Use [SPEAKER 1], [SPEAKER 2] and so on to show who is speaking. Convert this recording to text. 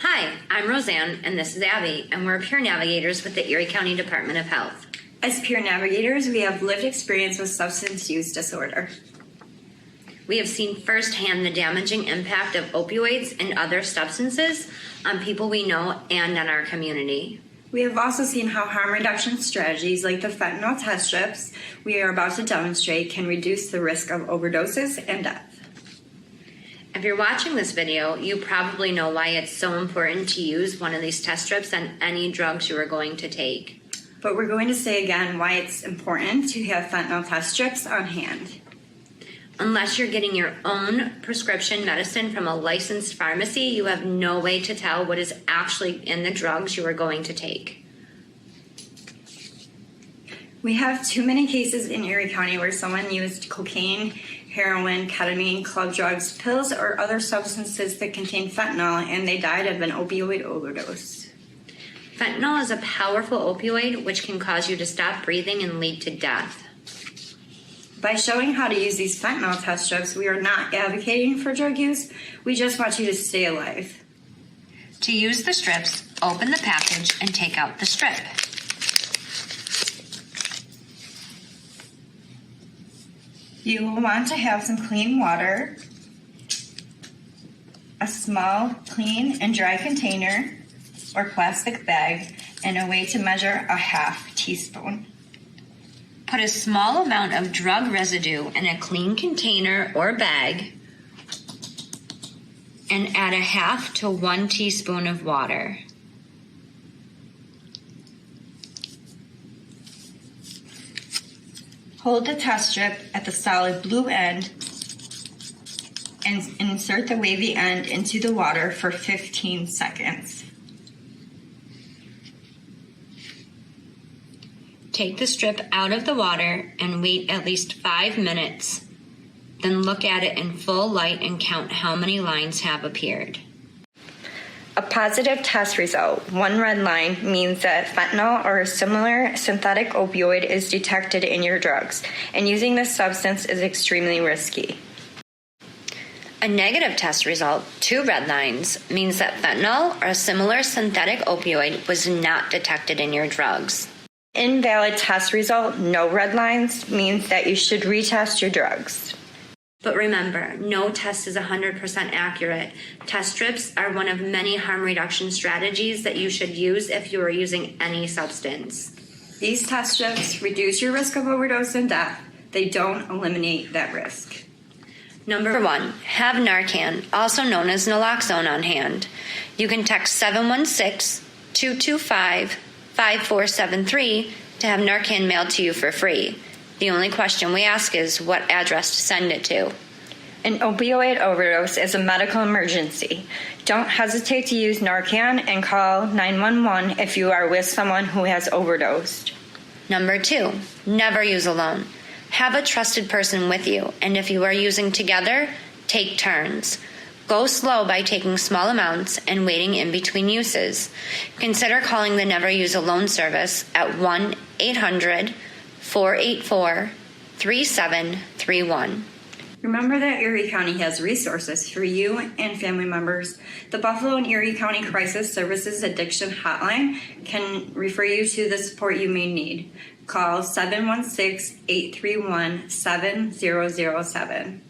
[SPEAKER 1] Hi, I'm Roseann, and this is Abby, and we're peer navigators with the Erie County Department of Health.
[SPEAKER 2] As peer navigators, we have lived experience with substance use disorder.
[SPEAKER 1] We have seen firsthand the damaging impact of opioids and other substances on people we know and on our community.
[SPEAKER 2] We have also seen how harm reduction strategies like the fentanyl test strips we are about to demonstrate can reduce the risk of overdoses and death.
[SPEAKER 1] If you're watching this video, you probably know why it's so important to use one of these test strips on any drugs you are going to take.
[SPEAKER 2] But we're going to say again why it's important to have fentanyl test strips on hand.
[SPEAKER 1] Unless you're getting your own prescription medicine from a licensed pharmacy, you have no way to tell what is actually in the drugs you are going to take.
[SPEAKER 2] We have too many cases in Erie County where someone used cocaine, heroin, ketamine, club drugs, pills, or other substances that contain fentanyl, and they died of an opioid overdose.
[SPEAKER 1] Fentanyl is a powerful opioid which can cause you to stop breathing and lead to death.
[SPEAKER 2] By showing how to use these fentanyl test strips, we are not advocating for drug use. We just want you to stay alive.
[SPEAKER 1] To use the strips, open the package and take out the strip.
[SPEAKER 2] You will want to have some clean water, a small, clean and dry container or plastic bag, and a way to measure a half teaspoon.
[SPEAKER 1] Put a small amount of drug residue in a clean container or bag and add a half to 1 teaspoon of water.
[SPEAKER 2] Hold the test strip at the solid blue end and insert the wavy end into the water for 15 seconds.
[SPEAKER 1] Take the strip out of the water and wait at least 5 minutes. Then look at it in full light and count how many lines have appeared.
[SPEAKER 2] A positive test result, 1 red line, means that fentanyl or a similar synthetic opioid is detected in your drugs, and using this substance is extremely risky.
[SPEAKER 1] A negative test result, 2 red lines, means that fentanyl or a similar synthetic opioid was not detected in your drugs.
[SPEAKER 2] Invalid test result, no red lines, means that you should retest your drugs.
[SPEAKER 1] But remember, no test is 100% accurate. Test strips are one of many harm reduction strategies that you should use if you are using any substance.
[SPEAKER 2] These test strips reduce your risk of overdose and death. They don't eliminate that risk.
[SPEAKER 1] Number 1, have Narcan, also known as naloxone, on hand. You can text 716-225-5473 to have Narcan mailed to you for free. The only question we ask is what address to send it to.
[SPEAKER 2] An opioid overdose is a medical emergency. Don't hesitate to use Narcan and call 911 if you are with someone who has overdosed.
[SPEAKER 1] Number 2, never use alone. Have a trusted person with you, and if you are using together, take turns. Go slow by taking small amounts and waiting in between uses. Consider calling the Never Use Alone service at 1-800-484-3731.
[SPEAKER 2] Remember that Erie County has resources for you and family members. The Buffalo and Erie County Crisis Services Addiction Hotline can refer you to the support you may need. Call 716-831-7007.